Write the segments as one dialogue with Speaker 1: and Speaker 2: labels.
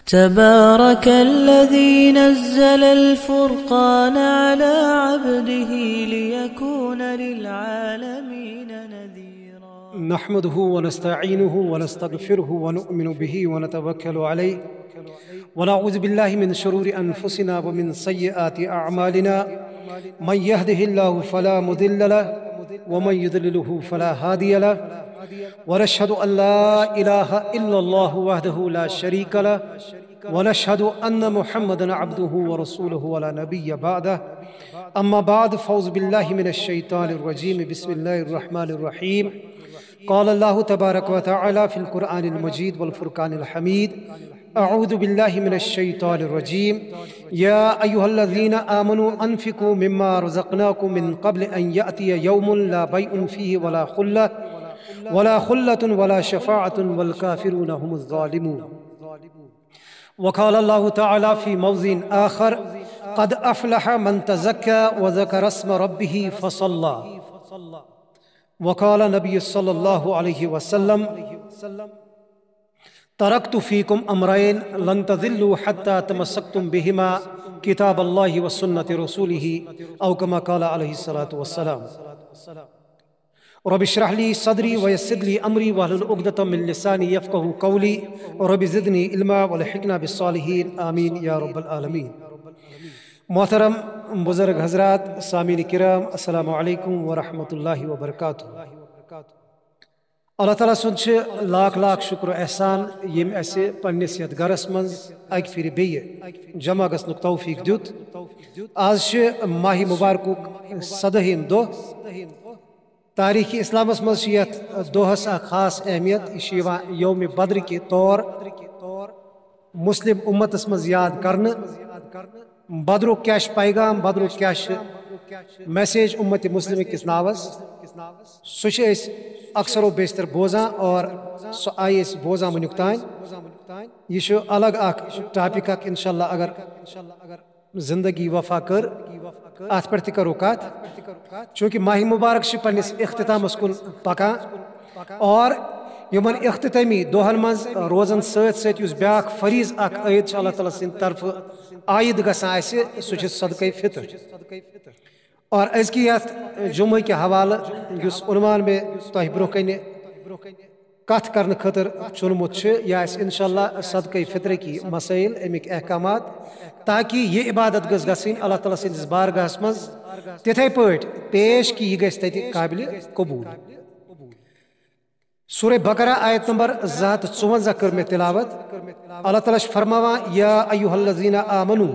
Speaker 1: تبارك الذي نزل الفرقان على عبده ليكون للعالمين نذيرا.
Speaker 2: نحمده ونستعينه ونستغفره ونؤمن به ونتوكل عليه ونعوذ بالله من شرور أنفسنا ومن سيئات أعمالنا من يهده الله فلا مضل له ومن يضلله فلا هادي له ونشهد أن لا إله إلا الله وحده لا شريك له ونشهد أن محمدا عبده ورسوله ولا نبي بعده. أما بعد فأعوذ بالله من الشيطان الرجيم. بسم الله الرحمن الرحيم. قال الله تبارك وتعالى في القرآن المجيد والفرقان الحميد: أعوذ بالله من الشيطان الرجيم. يا أيها الذين آمنوا أنفقوا مما رزقناكم من قبل أن يأتي يوم لا بيع فيه ولا خلة ولا شفاعة والكافرون هم الظالمون. وقال الله تعالى في موضع آخر: قد أفلح من تزكى وذكر اسم ربه فصلى. وقال النبي صلى الله عليه وسلم: تركت فيكم أمرين لن تضلوا حتى تمسكتم بهما كتاب الله وسنة رسوله أو كما قال عليه الصلاة والسلام. رب اشرح لي صدري ويسر لي أمري واحلل عقدة من لساني يفقهوا قولي رب زدني علما والحقنا بالصالحين آمين يا رب العالمين. محترم بزرگ حضرات، سامعین کرام، السلام علیکم ورحمۃ اللہ وبرکاتہ. اللہ تعالیٰ سُنٛد لاکھ لاکھ شکر و احسان یم اسہِ پننس یتھ گرس منٛز اکہِ پھِرِ بیٚیہِ جمع گژھنُک توفیق دیُت. آز چھِ ماہ مبارکُک 17ہِم دۄہ. تاریخی اسلامس منٛز چھِ یتھ دۄہس اکھ خاص اہمیت. یہِ چھِ یِوان یومِ بدر کہِ طور مسلم اُمتس منٛز یاد کرنہٕ. بدرُک کیٛاہ چھُ پیغام، بدرُک کیٛاہ چھِ میسیج اُمت مسلم کِس ناوس، سُہ چھِ أسۍ اکثر و بیشتر بوزان اور سُہ آیہِ أسۍ بوزان وٕنیُک تانۍ. یہِ چھُ الگ اکھ ٹاپک اکھ. انشاءاللہ اگر زندگی وفا کٔر اتھ پٮ۪ٹھ تہِ کرو کتھ، چوٗنٛکہِ ماہ مبارک چھِ پننس اختتامس کُن پکان اور یِمن اختتٲمی دۄہن منٛز روزن سۭتۍ سۭتۍ یُس بیٛاکھ فریٖض اکھ عٲید چھُ اللہ تعالیٰ سٕنٛدِ طرفہٕ عٲید گژھان اسہِ، سُہ چھُ صدقے فطر. اور أزکہِ یتھ جمعہ کہِ حوالہٕ یُس عنوان مےٚ تۄہہِ برونٛہہ کنہِ کتھ کرنہٕ خٲطرٕ چُنمُت چھُ، یہِ آسہِ انشاءاللہ صدقے فطرٕکی مسٲیل، امیِکۍ احکامات، تاکہِ یہِ عبادت گٔژھ گژھٕنۍ اللہ تعالیٰ سٕنٛدِس بارگاہس منٛز تِتھے پٲٹھۍ پیش کہِ یہِ گژھِ تتہِ قٲبلِ قبوٗل. سورہ بقرہ آیت نمبر 254 کٔر مےٚ تلاوت. اللہ تعالیٰ چھُ فرماوان: یا ایُّہا الذین آمنوا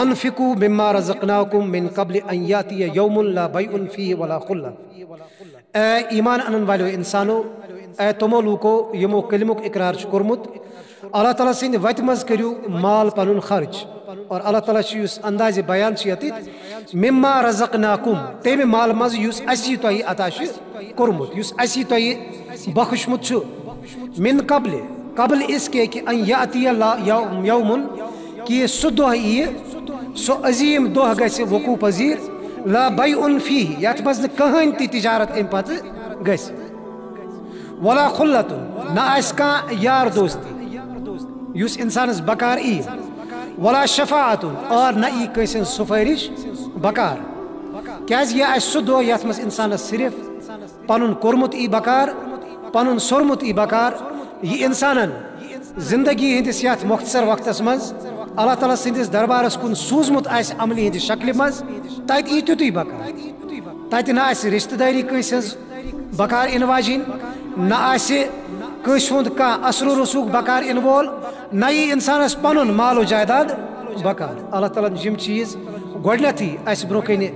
Speaker 2: انفقوا مما رزقناکم من قبل ان یأتی یوم لا بیع فیہ ولا خلہ. اے ایمان انن والو انسانو، اے تمو لوکو یمو کلمُک اقرار چھُ کوٚرمُت، اللہ تعالیٰ سٕنٛدِ وتہِ منٛز کٔرِو مال پنُن خرچ. اور اللہ تعالیٰ چھُ یُس اندازِ بیان چھُ ییٚتٮ۪تھ مما رزقناکم، تمہِ مال منٛز یُس اسی تۄہہِ عطا چھُ کوٚرمُت، یُس اسی تۄہہِ بخشمُت چھُ. من قبل اس کے کہ ان یأتی یومن، کہ سُہ دۄہ یِیہِ، سُہ عظیٖم دۄہ گژھِ وقوع پذیٖر، لا بیع فیہ، یتھ منٛز نہٕ کٕہۭنۍ تہِ تجارت امہِ پتہٕ گژھِ، ولا خلتن، نہ آسہِ کانٛہہ یار دوستی یُس انسانس بکار یی، ولا شفاعتن، اور نہ یی کٲنٛسہِ ہٕنٛز سُفٲرِش بکار. کیٛازِ یہِ آسہِ سُہ دۄہ یتھ منٛز انسانس صرف پنُن کوٚرمُت یی بکار، پنُن سوٚرمُت یی بکار. یہِ انسانن زندگی ہٕنٛدِس یتھ مۄختصر وقتس منٛز اللہ تعالیٰ سٕنٛدِس دربارس کُن سوٗزمُت آسہِ عملہِ ہٕنٛدِ شکلہِ منٛز، تتہِ یی تیُتُے بکار. تتہِ نہ آسہِ رشتہٕ دٲری کٲنٛسہِ ہٕنٛز بکار یِنہٕ واجیٚنۍ، نہ آسہِ کٲنٛسہِ ہُنٛد کانٛہہ اثر و رسوٗخ بکار یِنہٕ وول، نہ یی انسانس پنُن مال و جائیداد بکار. اللہ تعالیٰ ہن یِم چیٖز گۄڈنیتھٕے اسہِ برونٛہہ کنہِ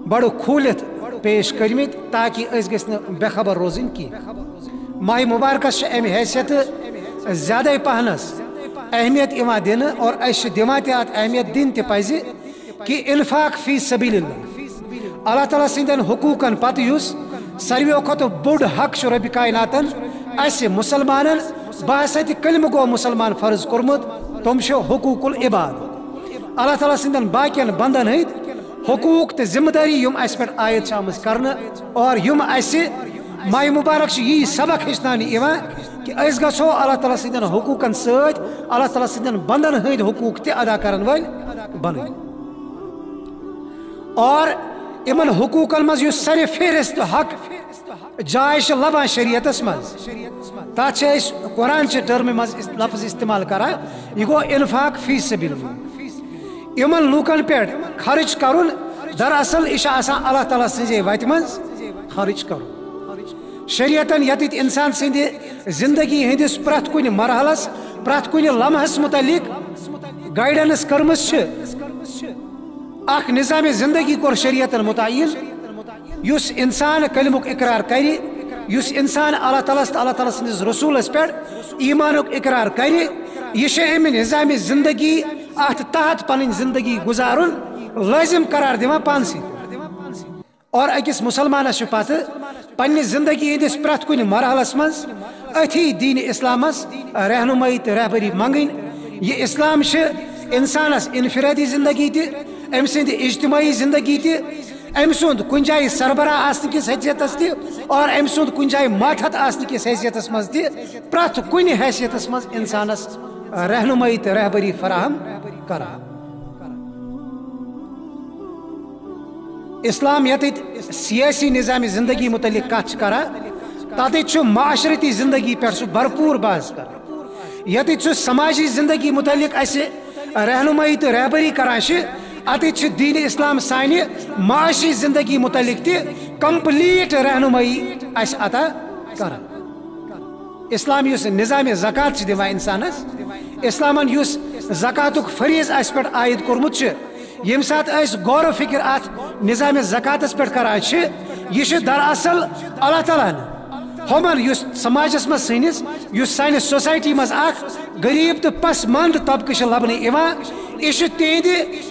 Speaker 2: بڑٕ کھوٗلِتھ پیش کٔرمٕتۍ تاکہِ أسۍ گٔژھۍ نہٕ بے خبر روزٕنۍ کینٛہہ. ماہ مبارکس چھِ امہِ حیثیتہٕ زیادے پہنس اہمیت یِوان دِنہٕ، اور أسۍ چھِ دِوان تہِ اتھ اہمیت دِنۍ تہِ پزِ کہِ انفاق فی سبیل اللہ، اللہ تعالیٰ سٕنٛدٮ۪ن حقوٗقن پتہٕ یُس ساروِیو کھۄتہٕ بوٚڑ حق چھُ رۄبِ کایناتن اسہِ مُسلمانن بحثیتہِ کلمہٕ گوٚو مُسلمان فرض کوٚرمُت، تِم چھِ حقوٗق العباد. اللہ تعالیٰ سٕنٛدٮ۪ن باقین بندن ہٕنٛدۍ حقوٗق تہٕ ذمہٕ دٲری یِم اسہِ پٮ۪ٹھ عٲید چھِ آمٕژ کرنہٕ اور یِم اسہِ ماہ مبارک یہ سبق ہچنان کہ اس گھو اللہ تعالیٰ سندین حقوقن ست اللہ تعالیٰ سندین بندن ہند حقوق تہ ادا کرن ول بن اور امن حقوقن مز سر فہرست حق جائے لبان شریعتس مز تات قرآن چہ ٹرم مز لفظ استعمال کران یہ گو انفاق فی سبیل اللہ امن لوکن پہ خرچ کرن دراصل یہ اللہ تعالیٰ سزے وت مز خرچ کرن شریعتن یت انسان سند زندگی ہندس پرت کن مرحلس پرت کن لمحس متعلق گائیڈنس کرمس اخ نظام زندگی کور شریعتن متعین یس انسان کلمک اقرار کر یس انسان اللہ تعالیٰ اللہ تعالیٰ سندس رسولس پہ ایمانک اقرار کر یہ امہ نظام زندگی ات تحت پن زندگی گزارن لازم قرار دان پان سی اور اکس مسلمانس پتہ پنہ زندگی ہندس پرت کن مرحلس مز اتھی دین اسلامس رہنمائی تو رہبری منگن یہ اسلام انسانس انفرادی زندگی تہ ام سند اجتماعی زندگی تہ ام سند کن جائے سربراہ آسن کس حیثیتس تہ اور ام سند کن جائے ماتحت آسن کس حیثیتس مز تہ پرت کن حیثیتس مز انسانس رہنمائی تو رہبری فراہم کران اسلام یت سیاسی نظام زندگی متعلق کت کران تت معاشرتی زندگی پہ سہ بھرپور باز کر یت سماجی زندگی متعلق اس رہنمائی تو رہبری کران ات دین اسلام سانہ معاشی زندگی متعلق تہ کمپلیٹ رہنمائی اس عطا کران اسلام اس نظام زکات دِوان انسانس اسلامن اس زکاتک فریض اس پہ عائد کورمت یم سات غور و فکر ات نظام زکاتس پہ کران یہ دراصل اللہ تعالیٰ ہمن سماجس مز سنس سانہ سوسائٹی مز اخ غریب تو پسماند طبقہ لبنہ یہ تہند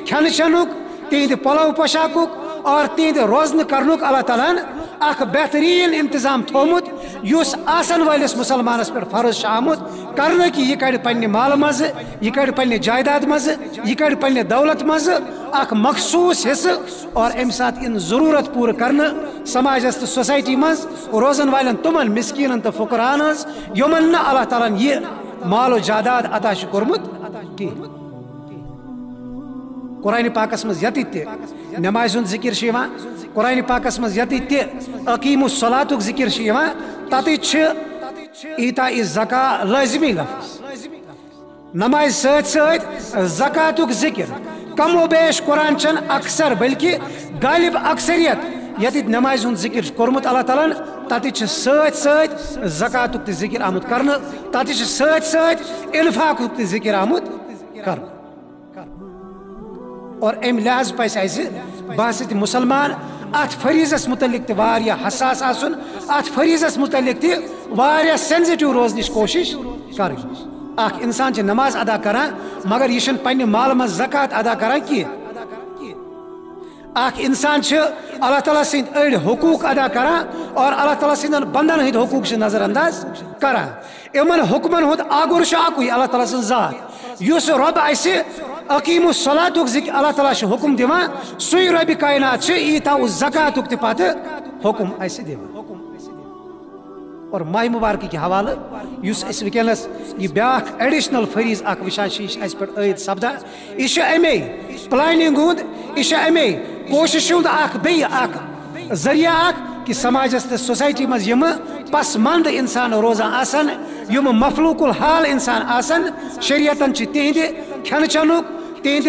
Speaker 2: کھین چنک تہند پلو پوشاکک اور تہند روزن کرنک اللہ تعالیٰ اخ بہترین انتظام تھومت اس آسن والس مسلمانس پہ فرض آمت کرنے کہ یہ کڑ پنہ مال مز یہ کڑ پنہ جائیداد مز یہ کڑ پنہ دولت مز اخ مخصوص حصہ اور ام سات ان ضرورت پور کرنے سماجس تو سوسائٹی مز روزن والن تمن مسکینن تو فقران یمن نہ اللہ تعالیٰ یہ مال و جائیداد عطا کورمت کی قرآن پاکس مز یت تہ نماز ہند ذکر قرآن پاکس مز یت تہ اقیم الصلاۃ ذکر تت ایتا زکا لازمی لفظ نماز ست ست زکاتک ذکر کم و بیش قرآن چن اکثر بلکہ غالب اکثریت یت نماز ہند ذکر کورمت اللہ تعالیٰ تت ست ست زکاتک تہ ذکر آمت کرنے تت ست ست انفاقک تہ ذکر آمت کرنے اور ام لحاظ پس بحث مسلمان ات فریضس متعلق تہ حساس آسن ات فریضس متعلق تہ سینسٹیو روزنچ کوشش کریں اخ انسان چھ نماز ادا کران مگر یہ پنہ مال مز زکات ادا کران کی اخ انسان چھ اللہ تعالیٰ سند اڑ حقوق ادا کران اور اللہ تعالیٰ سندن بندن ہند حقوق نظر انداز کران امن حکمن ہند آگر اکوئی اللہ تعالیٰ سن ذات اس رب اس اقیم الصلاۃ ذکر اللہ تعالیٰ حکم دِوان سوی رب کائنات ایتا زکاتک تہ پتہ حکم اس دِوان اور ماہ مبارک کے حوالہ اس ونکس یہ بیاکھ ایڈیشنل فریض اخ وشان اس پہ عائد سپدان یہ امی پلاننگ ہند یہ امی کوشش ہند اخ بی اخ ذریعہ اخ کہ سماجس تو سوسائٹی مز یم پسماند انسان روزان آسن یم مفلوق الحال انسان آسن شریعتن تہند کھین چنک تہند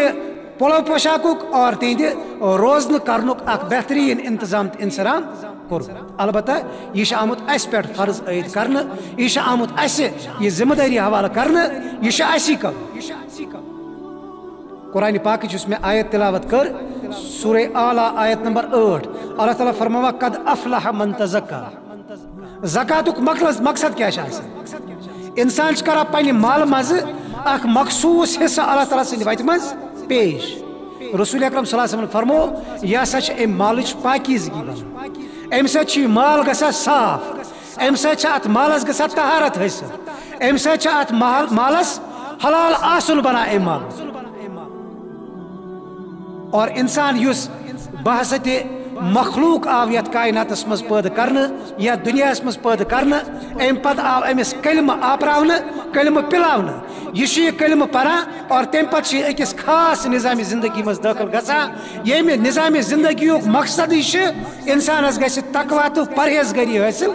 Speaker 2: پلو پوشاکک اور تہند روزن کرنک اخ بہترین انتظام انسرام کور البتہ یہ آمت اس پہ فرض عائد کرنے یہ آمت اس یہ ذمہ داری حوالہ کرنے یہ اسی کر قرآن پاک میں آیت تلاوت کر سورہ اعلیٰ آیت نمبر 8 اللہ تعالیٰ فرماوا قد افلح من تزکا زکاتک مقصد کیا انسان کرا پنہ مال مز اخ مخصوص حصہ اللہ تعالیٰ سند وتہ مز پیش رسول اکرم صلی اللہ علیہ وسلم فرمو یہ ہسا ام مالچ پاکیزگی بنان ام سہ مال گژھان صاف ام سہ ات مالس گژھان طہارت حاصل ام سہ ات مالس حلال آسن بنان ام مال اور انسان اس بحثت مخلوق آو یتھ کائناتس مز پید کرنے یا دنیا مز پید کرنے ام پتہ آو امس کلمہ آپراونے کلمہ پلاونے یہ کلمہ پران اور تم پتہ اکس خاص نظام زندگی مز داخل گژھان یمہ نظام زندگی مقصد انسانس گژھِ تقویٰ تو پرہیزگاری حاصل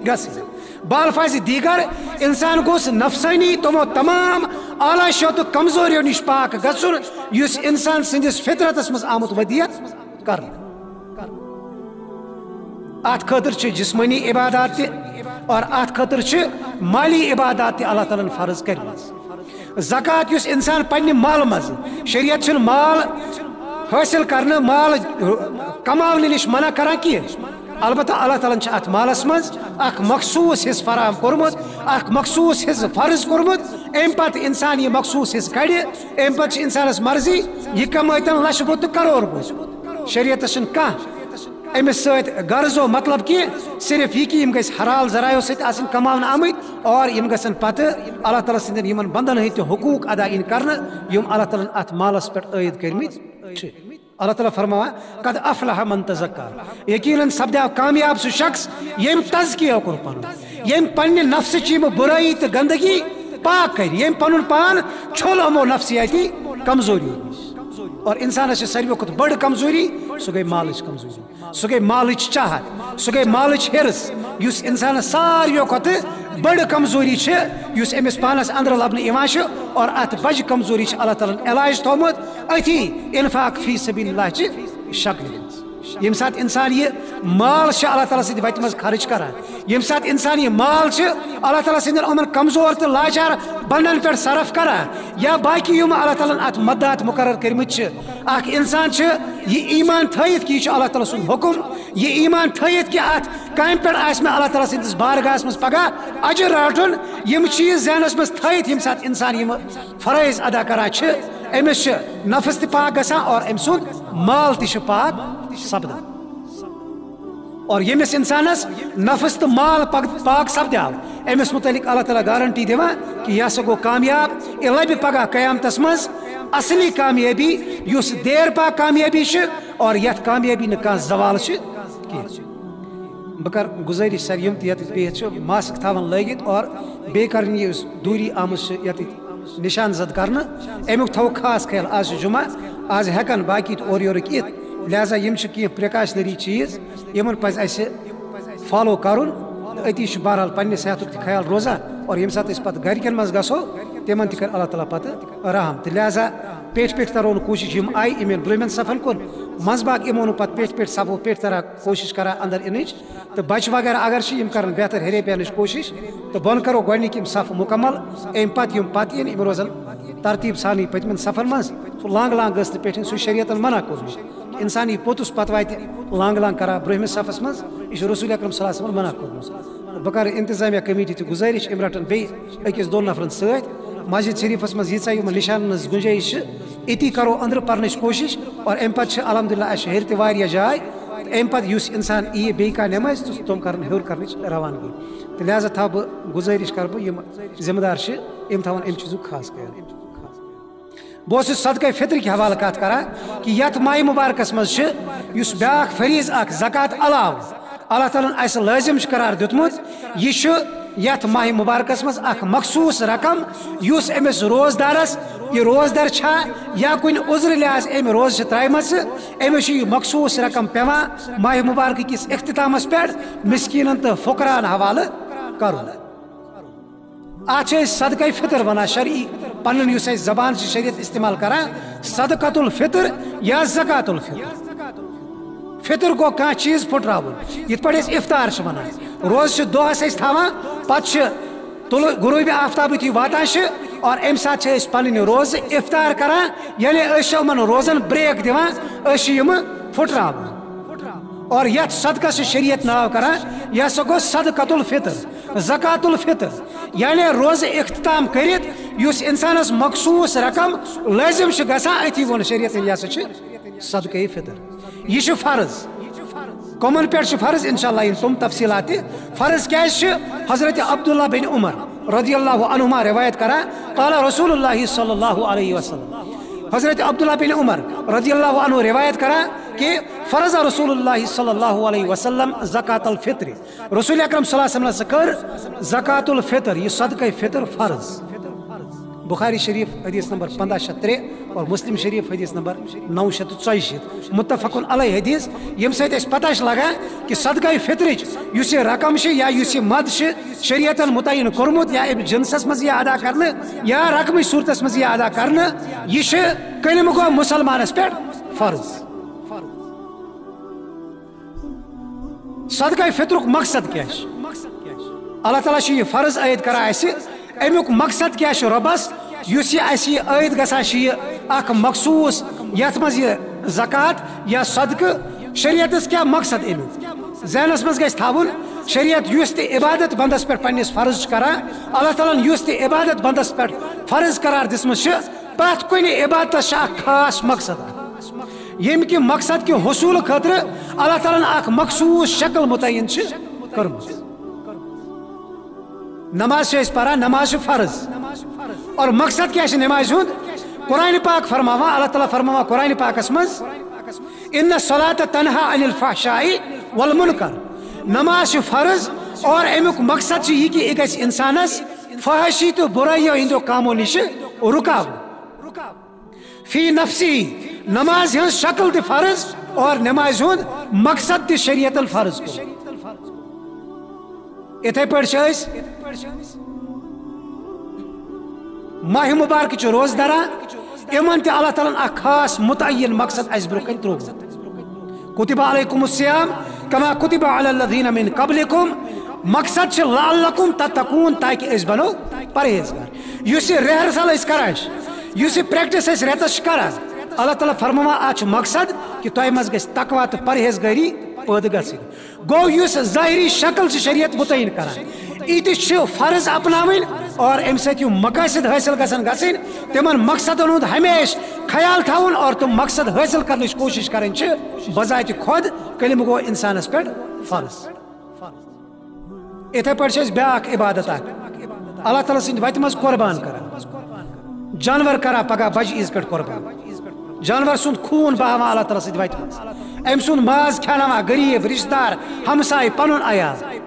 Speaker 2: گژھٕنۍ بالفاظ دیگر انسان گوس نفسانی تمو تمام اعلی شو تو کمزوریوں نش پاک گژھن یس انسان سندس فطرتس مز آمت ودیت کرن ات خاطر چھ جسمانی عبادات تہ اور ات خاطر چھ مالی عبادات تہ اللہ تعالیٰ فرض کرمژ زکات یس انسان پنہ مال مز شریعت چھ مال حاصل کرنے مال کماؤن نش منع کران کی البتہ اللہ تعالیٰ ات مالس مز اخ مخصوص حصہ فراہم کورمت اخ مخصوص حصہ فرض کورمت ام پتہ انسان یہ مخصوص حصہ کڑ ام پتہ انسانس مرضی یہ کمائتن لچھ گو تو کروڑ گو شریعت کھانا امس ست غرض و مطلب کی صرف یہ کہ گھس حلال ذرائعو ست آسن کماون آمت اور گھن پتہ اللہ تعالیٰ سندن یمن بندن ہند حقوق ادا ان کرنے یم اللہ تعالیٰ ات مالس پہ عائد کرمت اللہ تعالیٰ فرماوا قد افلح من تزکى یقیناً سپدیو کامیاب سہ شخص یم تزکیہ کور پن یم پنہ نفس چم برائی تو گندگی پاک کر یم پن پان چھول امو نفسیاتی کمزوری اور انسانس ساروی کھت بڑ کمزوری سہ گئی مالچ کمزوری سہ گئی مالچ چاہت سہ گئی مالچ ہرس اس انسان ساروی کھت بڑ کمزوری اس امس پانس اندر لبنہ اور ات بج کمزوری اللہ تعالیٰ علاج تھومت اتھی انفاق فی سبیل اللہ چہ شکل یم سات انسان یہ مال اللہ تعالیٰ سند وتہ مز خرچ کران یم سات انسان یہ مال اللہ تعالیٰ سندن امن کمزور تو لاچار بندن پہ صرف کران یا باقی یم اللہ تعالیٰ ات مدات مقرر کرمت اخ انسان یہ ایمان تھیت کہ یہ اللہ تعالیٰ سن حکم یہ ایمان تھیت کہ ات کم پہ میں اللہ تعالیٰ سندس بارگاہس مز پگہ اجر راٹن یم چیز ذہنس مز تھیت یم سات انسان یم فرائض ادا کران امس نفس تہ پاک گژھان اور ام سند مال تہ پاک سپدان اور یمس انسانس نفس تو مال پاک سپدیو امس متعلق اللہ تعالیٰ گارنٹی دیوان کہ یہ سا گو کامیاب یہ لبہ پگہ قیامتس مز اصلی کامیابی اس دیر پا کامیابی اور یت کامیابی نہ کھانا زوال کی بہ گزارش سر یم تہ بہت ماسک تھاون لگت اور بی کرن یہ دوری آمت یت نشان زد کرنا امیک تھو خاص خیال آج جمعہ آج ہیکن باقی تو اور یورک یت لہذا یم کی پریکاشنری چیز یمن پز اسہ فالو کرن اتی بہرحال پنہ صحت خیال روزان اور یم سات پتہ گرکن مز گھو تمن تہ کر اللہ تعالیٰ پتہ رحم تو لہذا پیٹ پیٹ ترو کوشش یم آئی امن برمن صفن کن مز باغ امو پتہ پیٹ پیٹ صفو پیٹ ترا کوشش کرا اندر انچ تو بچ وغیرہ اگر یم کرن بہتر ہرے پینچ کوشش تو بن کرو گۄڈنِکۍ یم صف مکمل ام پتہ یم پتہ ین یم روزن ترتیب سانی پتمن صفن مز سہ لانگ لانگ گژھ نہٕ پیٹھن سہ شریعتن منع کوٚرمُت انسان یہ پوتس پتہ واتہ لانگ لانگ کرا برہمس صفس مز یہ رسول اکرم صلی اللہ علیہ وسلم منع کوٚرمُت بہ کر انتظامیہ کمیٹی تہ گزارش ام رٹن بیٚیہِ أکِس دۄن نفرن سۭتۍ مسجد شریفس مز ییٖژاہ یِمن نشانن ہٕنٛز گُنجٲیش اتی کرو اندر پرنٕچ کوشش اور ام پتہ الحمدللہ اسہ ہیٚرِ تہِ واریاہ جاے ام پتہ یُس انسان ای بیٚیہِ کانٛہہ نٮ۪ماز تہٕ تِم کرن ہیوٚر کرنٕچ روانگی تہٕ لہذا تھاو بہٕ گزٲرش کر بہٕ یِم ذمہٕ دار چھِ یِم تھاون امہِ چیٖزُک خاص خیال بہ اوسُس صدقہ فطر کہ حوالہ کت کران کہ یتھ ماہ مبارکس مز یُس بیاکھ فریض اکھ زکات علاوہ اللہ تعالیٰ اسہ لازم قرار دیُتمُت یہ یتھ ماہ مبارکس مز اکھ مخصوص رقم یُس امس روزدارس یہ روزدار چھا یا کن عذر لحاظ ام روز ترائمس امس یہ مخصوص رقم پیوان ماہ مبارک کس اختتامس پہ مسکینن تو فقران حوالہ کرن ات صدقہ فطر ونان شرعی پنن یُس اس زبان سے شریعت استعمال کران صدقۃ الفطر یا زکات الفطر فطر گو کانٛہہ چیز پھٹراون یت پٲٹھۍ أسۍ افطار چھِ ونان روز چھِ دۄہس أسۍ تھاوان پتہٕ چھِ غروب آفتاب یُتھُے واتان چھِ اور امہِ ساتہٕ چھِ أسۍ پنٕنۍ روزٕ افطار کران یعنی أسۍ چھِ یِمن روزن بریک دِوان أسۍ چھِ یِم پھٹراوان اور یتھ صدقس چھِ شریعت ناو کران یہ ہسا گوٚو صدقۃ الفطر زکات الفطر یعنی روزٕ اختتام کٔرِتھ یُس انسانس مخصوص رقم لٲزم چھِ گژھان أتھی ووٚن شریعتن یہ ہسا چھِ صدقہ فطر یہ چھُ فرض کمن پہ فرض انشاءاللہ ان تم تفصیلات فرض کیاز حضرت عبداللہ بن عمر رضی اللہ عنہما روایت کران قال رسول اللہ صلی اللہ علیہ وسلم حضرت عبداللہ بن عمر رضی اللہ عنہ روایت کران کہ فرض رسول اللہ صلی اللہ علیہ وسلم زکات الفطر، رسول اکرم صلی اللہ علیہ وسلم کر زکات الفطر یہ صدقہ فطر فرض. بخاری شریف حدیث نمبر 1503 اور مسلم شریف حدیث نمبر 964 متفق علیہ حدیث یم سیت اس پتہ لگا کہ صدقہ فطر یس رقم یا یس مد شریعت متعین کورمت یا جنسس مز یہ ادا کرنے یا رقم صورتس مز یہ ادا کرنے یہ کلم گو مسلمانس پہ فرض. صدقہ فطرک مقصد کیا اللہ تعالیٰ یہ فرض عائد کرا امیک مقصد کیا ربس اس یہ عائد گژھان یہ اخ مخصوص یت مز یہ زکات یا صدقہ شریعتس کیا مقصد امیک ذہنس مز گژھِ تھاون شریعت یس تہ عبادت بندس پہ پنس فرض کران اللہ تعالیٰ یس تہ عبادت بندس پہ فرض قرار دسمت پرت کن عبادت اخ خاص مقصد یم کہ مقصد کہ حصول خاطر اللہ تعالیٰ اخ مخصوص شکل متعین کرمت. نماز سے پران نماز فرض اور مقصد کیا نماز ہند قرآن پاک فرماوا اللہ تعالیٰ فرماوا قرآن پاکس مز ان الصلاۃ تنہا عن الفحشاء والمنکر نماز فرض اور امیک مقصد یہ کہ یہ گژھِ انسانس فحاشی تو برائیو ہندو کامو نش رکاو. فی نفسی نماز ہن شکل تہ فرض اور نماز ہند مقصد تہ شریعت الفرض کو. اتھے پہ ماہ مبارک چ روز دران امن تہ اللہ تعالیٰ اخ خاص متعین مقصد اس برو کن ترومت. کتب علیکم الصیام کما کتب علی الذین من قبلکم مقصد چھ لعلکم تتقون تاکہ اس بنو پرہیزگار. یس ریہرسل اس کران یس پریکٹس اس ریتس کران اللہ تعالیٰ فرماوا آج مقصد کہ تہ مز گژھِ تقوا تو پرہیزگاری پید گژھن. گو یس ظاہری شکل سے شریعت متعین کران یہ فرض اپناون اور ام سۭتۍ یِم مقاصد حٲصِل گژھن گژھن تمن مقصدن ہُنٛد ہمیشہ خیال تھاوُن اور تم مقصد حٲصِل کرنٕچ کوشش کرٕنۍ بذاتِ خود کلمہ گو انسانس پہ فرض. اتھے پٲٹھۍ چھِ أسۍ بیاکھ عبادت اکھ اللہ تعالیٰ سٕنٛدِ وتہِ منٛز قربان کران جانور کران پگہ بجہِ عیز پہ قربان جانور سُنٛد خوٗن بہاوان اللہ تعالیٰ سٕنٛدِ وتہِ منٛز أمۍ سُنٛد ماز کھیاناوان غریب رشتہ دار ہمسائے پنُن عیال.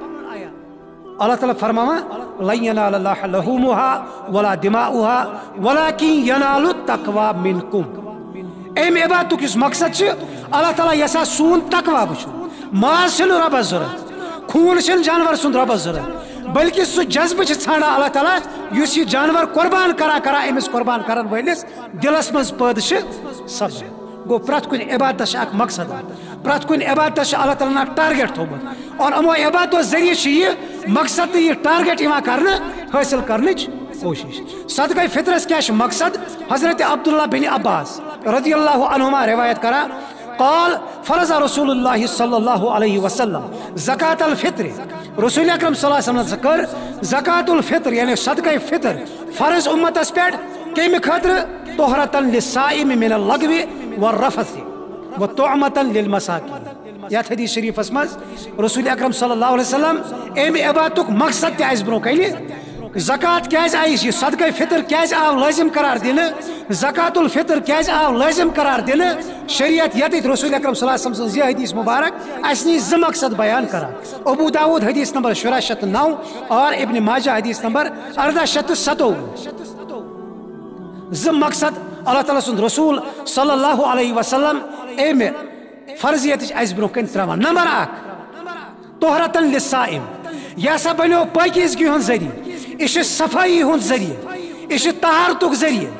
Speaker 2: اللہ تعالیٰ فرماوان لن ینال اللہ لحومها ولا دماؤها ولكن ینال التقوی منکم. ام عبادتک یس مقصد اللہ تعالیٰ یسا سون تقوی وچھن. ماز چھن ربس ضرورت خون چھن جانور سند ربس ضرورت بلکہ سہ جذبہ ژھانڈان اللہ تعالیٰ اس یہ جانور قربان کرا امس قربان کرن ولس دلس مز پید سپدان. گو پرت کن عبادت اخ مقصد پرت کن عبادت اللہ تعالیٰ اخ ٹارگیٹ تھومت اور امو عبادتو ذریعہ یہ مقصد تو یہ ٹارگیٹ کرنے حاصل کرنچ کوشش. صدقہ فطرس کیا مقصد حضرت عبداللہ بن عباس رضی اللہ عنہما روایت کرا قال فرض رسول اللہ صلی اللہ علیہ وسلم زکات الفطر رسول اکرم صلی اللہ علیہ وسلم کر زکات الفطر یعنی صدقہ فطر فرض امتس پہ کمہ خاطر طہرتن للصائم من اللغو والرفث وطعمة للمساکین. یت حدیث شریفس مز رسول اکرم صلی اللہ علیہ وسلم ام عبادتک مقصد تہ برو کل زکات کیاز آئی یہ صدقہ فطر کیاز آو لازم قرار دن زکات الفطر کیاز آو لازم قرار دن شریعت یت رسول اکرم صلی اللہ علیہ وسلم یہ حدیث مبارک اسنی ز مقصد بیان کرا. ابو داود حدیث نمبر 1609 اور ابن ماجہ حدیث نمبر 1457 ز مقصد اللہ تعالیٰ سند رسول صلی اللہ علیہ وسلم ام فرضیت اس برو کن تران. نمبر 1 طہرتن للصائم یہ سا بنو پاکیزگی ہند ذریعہ یہ صفائی ہند ذریعہ یہ طہارتک ذریعہ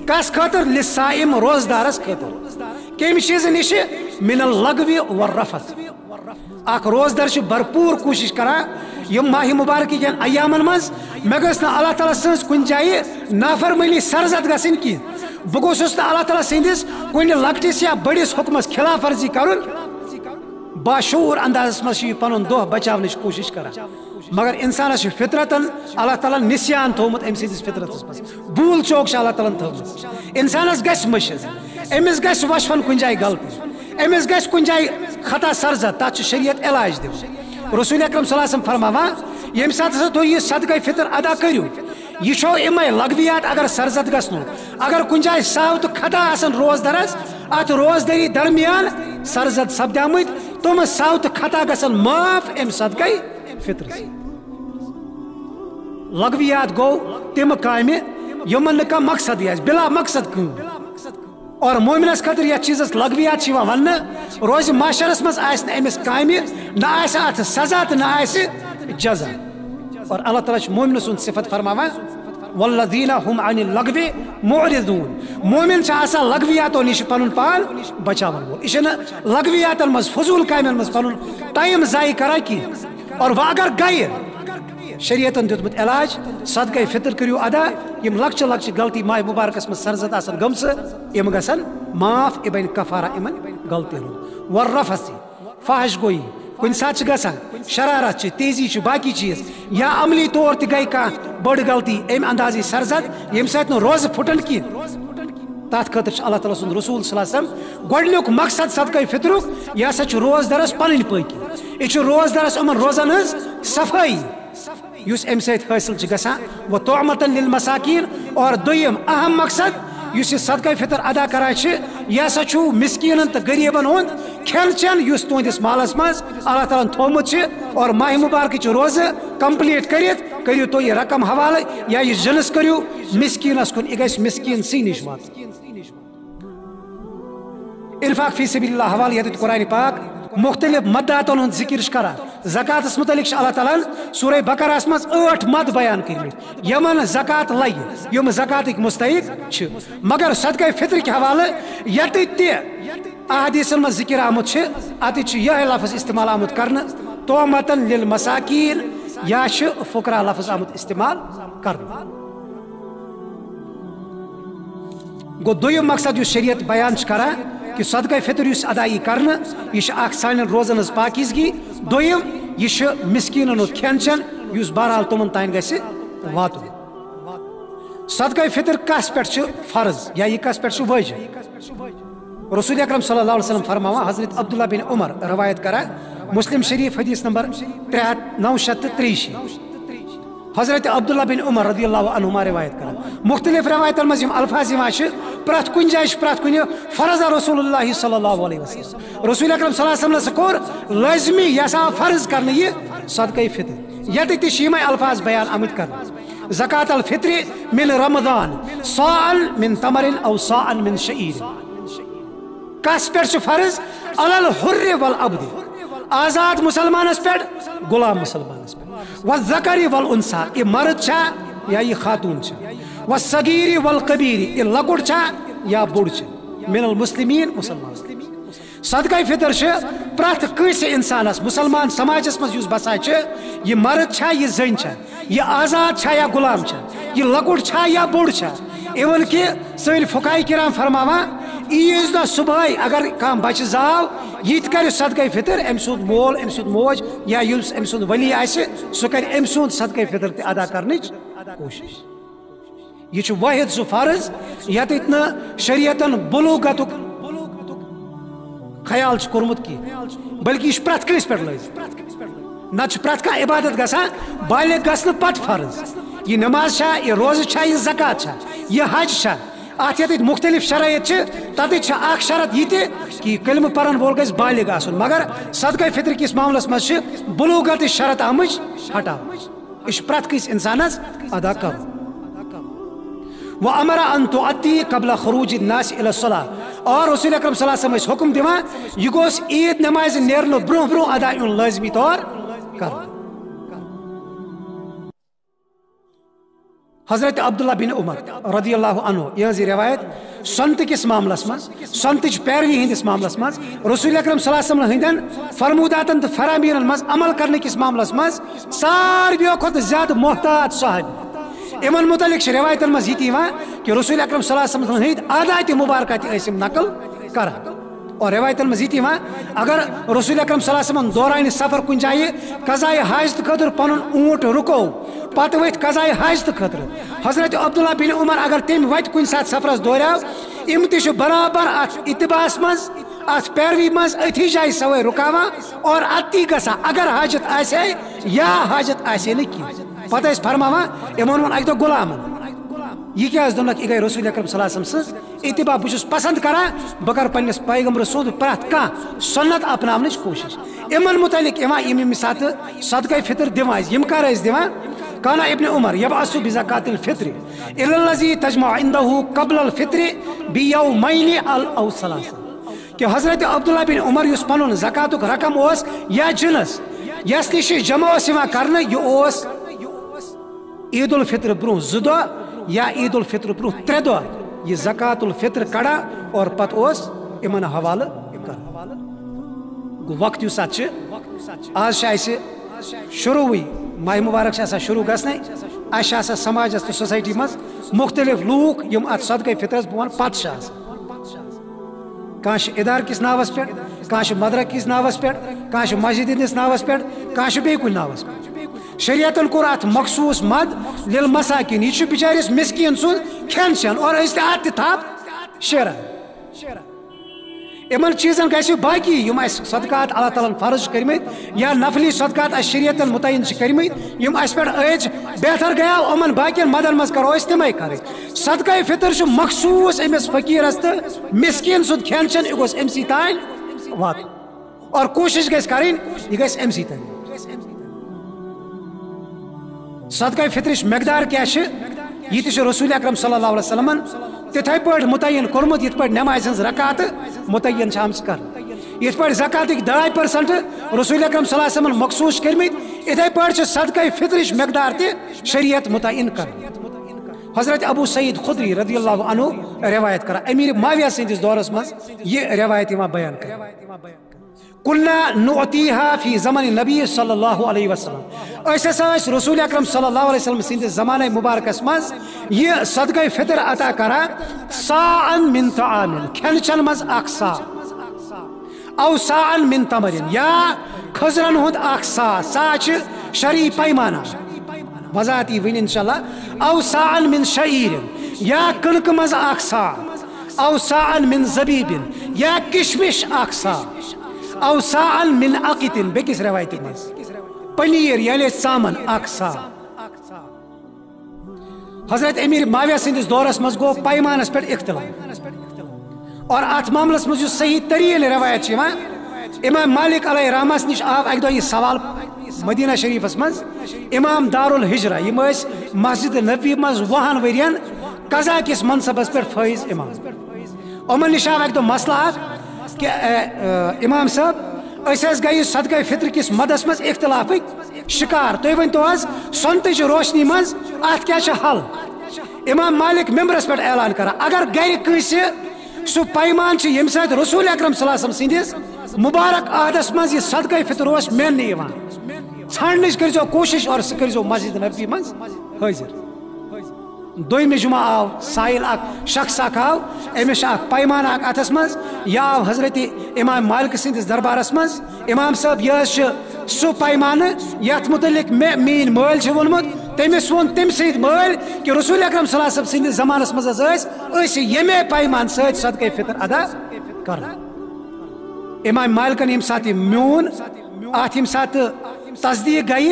Speaker 2: کس خاطر للصائم روزدارس خاطر کم چیز نش من اللغو والرفث. اخ روزدار بھرپور کوشش کران یم ماہ مبارک کن ایامن مز مے گھس نا اللہ تعالیٰ سز کن جائے نافرمانی سرزد گھن کی بہ گوسس نا اللہ تعالیٰ سندس کن لکٹس یا بڑس حکمس خلاف ورزی کرن باشعور اندازس مز پن دہ بچاونچ کوشش کران مگر انسانس فطرتن اللہ تعالیٰ نسیان تھومت ام سندس فطرتس مز بھول چوک اللہ تعالیٰ تھومت انسانس گھس مشد امس گھس وشفن کن جائے غلطی امس گھس کن جائے خطا سرزد تک شریعت علاج دن. رسول اکرم صلی اللہ علیہ وسلم فرماوا یم سات ہسا تھی یہ صدقہ فطر ادا کرو یہ امے لغویات اگر سرزد گھنو اگر کن جائے ساو تو خطا آسن روزدارس ات روزداری درمیان سرزد سپدامت تم ساوت خطا گژھن معاف ام صدقہ فطر لغویات گو تم کامہ یمن نہ مقصد بلا مقصد کم اور مومنس خاطر یہ چیزس لغویات ون روز معاشرس مز امس کامہ نہ ات سزا تو نہ جزا اور اللہ تعالیٰ مومن سن صفت فرماوان والذین هم عن اللغو معرضون مومن آسان لغویاتو نش پن پان بچاون وول یہ لغویاتن مز فضول کامن مز پن ٹائم ضائع کران کی اور وہ اگر گئے شریعتن دیتمت علاج صدقہ فطر کریو ادا یم لکچہ لکچہ غلطی ماہ مبارکس مز سرزد آسن گمس یم گژھن معاف ابن کفارہ امن غلطی والرفث فحش گوئی کن سات گژھان شرارت تیزی باقی چیز یا عملی طور تہ گئی کان بڑ غلطی ام اندازی سرزد یم سات روز پھٹن کی تات خاطر اللہ تعالیٰ سن رسول صلی اللہ علیہ وسلم گۄڈنیُک مقصد صدقہ فطرک یہ ہسا روزدارس پنن پٲکی یہ روزدارس یمن روزن ہز صفائی یس ام سات حاصل گژھان و طعمۃ للمساکین اور دویم اہم مقصد یس یہ صدقہ فطر ادا کران یہ ہسا مسکینن تو غریبن ہند کھین چین یس تہندس مالس مز اللہ تعالیٰ تھومت اور ماہ مبارک روزہ کمپلیٹ کرت کریو تو یہ رقم حوالہ یا یہ جنس کریو مسکینس کن یہ گژھِ مسکین سی نش وات انفاق فی سبیل اللہ حوالہ یہ قرآن پاک مختلف مداتن ہند ذکر کران زکاتس متعلق اللہ تعالیٰ سورہ بقرہس مز 8 مد بیان کرمت یمن زکات لگہ یم زکاتک مستحق مگر صدقہ فطر کے حوالہ یت تہ احادیثن مز ذکر آمت ات یہ لفظ استعمال آمت کرنے طعمۃ للمساکین یا فقراء لفظ آمت استعمال کرنے گو دویم مقصد یس شریعت بیان کران کہ صدقہ فطر اس ادائی کرنا یہ اخ سان روزن ہز پاکیزگی دویم یہ مسکینن ہند کھین چین اس بہرحال تمن تین گژھِ واتن صدقہ فطر کس پہ فرض یا یہ کس پہ واجب رسول اکرم صلی اللہ علیہ وسلم فرماوان حضرت عبداللہ بن عمر روایت کران مسلم شریف حدیث نمبر 983 حضرت عبداللہ بن عمر رضی اللہ عنہما روایت کران مختلف روایتن مز الفاظ پرت کن جائے پرت کن فرض رسول اللہ صلی اللہ علیہ وسلم رسول اکرم صلی اللہ علیہ وسلم کور لازمی یہ فرض کرنے یہ صدقہ فطر یہ تشیم الفاظ بیان آمت کر زکات الفطر من رمضان صاعا من تمر او صاعا من شعیر کس پہ فرض علی الحر والعبد آزاد مسلمانس پہ غلام مسلمانس پہ والذکر والانثى یہ مرد چھا یا یہ خاتون چھا والصغیر والکبیر یہ لکڑ چھا یا بوڑ چھا من المسلمین مسلمان صدقہ فطر پرت کنس انسانس مسلمان سماجس مز بسان یہ مرد چھا یہ زن چھا یہ آزاد چھا یا غلام چھا یہ لکڑ چھا یا بوڑ چھا ایون کہ سن فقہاء کرام فرماوان عیز دہ صبح اگر کم بچہ زاو یہ کر صدقہ فطر ام سند مول ام سند موج یا ام سند ولی سہ کر ام سند صدقہ فطر تہ ادا کرنچ کوشش یہ واحد سہ فرض یت شریعتن بلوغتک خیال کورمت کی بلکہ یہ پرت کنس پہ لازم نت پرت کھانا عبادت گژھان بالغ گژھنہ پتہ فرض یہ نماز چھا یہ روزہ چھا یہ زکات چھا یہ حج چھا ات یت مختلف شرائط تت اخ شرط یہ کہ کلمہ پرن وول گژھِ بالغ آسن مگر صدقہ فطر کس معاملس مز بلوغت شرط آمچ ہٹا یہ پرت کس انسانس ادا کر وامر ان تؤتی قبل خروج الناس الى الصلاة اور رسول اکرم صلی اللہ علیہ وسلم حکم دیوان یہ گوس عید نماز نیرنو برو برو ادا یون لازمی طور کر حضرت عبداللہ بن عمر رضی اللہ عنہ یہ روایت سنت کس معاملس مز سنتچ پیروی ہندس معاملس مز رسول اکرم صلی اللہ علیہ وسلم ہندن فرموداتن تو فرامین مز عمل کرنے کس معاملس مز سارویو کھت زیادہ محتاط صحابی امن متعلق روایتن مز یہ کہ رسول اکرم صلی اللہ علیہ وسلم ہند عادات مبارکات اسم نقل کران اور روایتن مز یہ اگر رسول اکرم صلی اللہ علیہ وسلم دوران سفر کن جائے قضائے حاجت خاطر پن اونٹ رکو پتہ وت قضائے حاجت خاطر حضرت عبداللہ بن عمر اگر تم وت کن سات سفرس دوریو ام تہ برابر ات اتباس مز ات پیروی مز اتھی جائے سوے رکاوا اور اتی گسا اگر حاجت آسے یا حاجت آسے نہ کی پتہ اس فرماوا امن ون اک دہ غلامن یہ کیا دونک یہ گئی رسول اکرم صلی اللہ علیہ وسلم سن اتباع بہت پسند کران بہ کر پنس پیغمبر سند پرت کان سنت اپناونچ کوشش امن متعلق یم سات صدقہ فطر دِوان یم کر دِوان کانا ابن عمر یبعث بزکات الفطر الی الذی تجمع عنده قبل الفطر بیومین او ثلاثه کہ حضرت عبداللہ بن عمر یس پنن زکاتک رقم اوس یا جنس یس نش جمع اوس یوان کرنے یہ اوس عید الفطر برو 2 دۄہ یا عید الفطر برو 3 دۄہ یہ زکات الفطر کڑا اور پت اوس امن حوالہ کر گو وقت یس ات آز شروع ماہ مبارک شروع گھنے اس سماجس تو سوسائٹی مز مختلف لوک یم ات صدقہ فطرس بہان پتہ کان ادار کس ناوس پہ کان مدرک کس ناوس پہ کان مسجد ہندس ناوس پہ کان بی کن ناوس پہ شریعتن کور ات مخصوص مد للمساکین یہ بچارس مسکین سن کھین چین اور اس ات تھپ شیران امن چیزن گھس باقی یم اس صدقات اللہ تعالیٰ فرض کرمت یا نفلی صدقات اس شریعت متعین کرمت یم اس پہ ایج بہتر گیا امن باقین مدن مز کرو اس تمے کر صدقہ فطر مخصوص امس فقیرس تو مسکین سند کھین چین یہ گوس امسی تان وات اور کوشش گھس کریں یہ گھس امسی تان صدقہ فطرش مقدار کیا یہ رسول اکرم صلی اللہ علیہ وسلم تتھے پہ متعین کورمت یت پہ نماز ہز رکعت متعین کر یت پہ زکاتک 2% رسول اکرم صلی اللہ علیہ وسلم مخصوص کرمت اتھے پہ صدقہ فطرش مقدار تہ شریعت متعین کر حضرت ابو سعید خدری رضی اللہ عنہ روایت کر امیر معاویہ سندس دورس مز یہ روایت بیان کر قلنا نعطیها فی زمن نبی صلی اللہ علیہ وسلم اس رسول اکرم صلی اللہ علیہ وسلم سندس زمانہ مبارکس مز یہ صدقہ فطر عطا کرا صاعا من طعام کھین چن مز اخ سا او صاعا من تمر یا کھزرن ہند اخ سا شرعی پیمانہ وضاحتی ون انشاءاللہ او صاعا من شعیر یا کنک مز اخ سا او صاعا من زبیب یا کشمش اخ سا او صاعا من عقیت بیکس روایت مز پنیر یعنی سامن اخ سا حضرت امیر معاویہ سندس دورس مز گو پیمانس پہ اختلاف اور ات معاملس مز صحیح ترین روایت امام مالک علیہ رحمس نش آو اک دہ یہ سوال مدینہ شریفس مز امام دار الحجرہ یم مسجد نبی مز 20 ورین قضا کس منصبس پہ فائز امام امن نش آو اک دہ مسئلہ کہ امام صاحب اس گئی صدقہ فطر کس مدس مز اختلاف شکار تھی ون تو سنتچ روشنی مز ات کیا حل امام مالک ممبرس پہ اعلان کرا اگر گر کنس سہ پیمان یم سات رسول اکرم صلی اللہ علیہ وسلم سندس مبارک عہدس مز یہ صدقہ فطر اس میننے ژھانڈنچ کرزو کوشش اور سہ کرزو مسجد نبی مز حاضر دویم جمعہ آو سائل اک شخص اک آو امس اک پیمان اک اتس مز یا آو حضرت امام مالک سندس دربارس مز امام صاحب یہ سہ پیمان یت متعلق مین مول ونمت تمس ون تم سید مول کہ رسول اکرم صلی اللہ علیہ وسلم سندس زمانس مز یمے پیمان ست صدقہ فطر ادا کر امام مالکن یم سات میون ات یم سات تصدیق گئی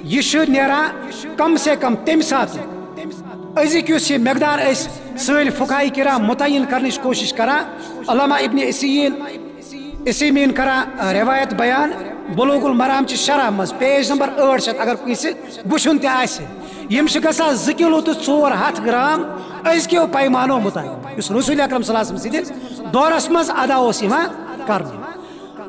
Speaker 2: یہ نیران کم سے کم تم سات ازک یہ مقدار سل فقہائی کرام متعین کرنچ کوشش کران علامہ ابن اسیمین کران روایت بیان بلوغ المرام چہ شرح مز پیج نمبر 800 اگر کنس وچن تم گھان 2 کلو تو 400 گرام ازکیو پیمانو مطابق اس رسول اکرم صلی اللہ علیہ وسلم سندس دورس مز ادا کر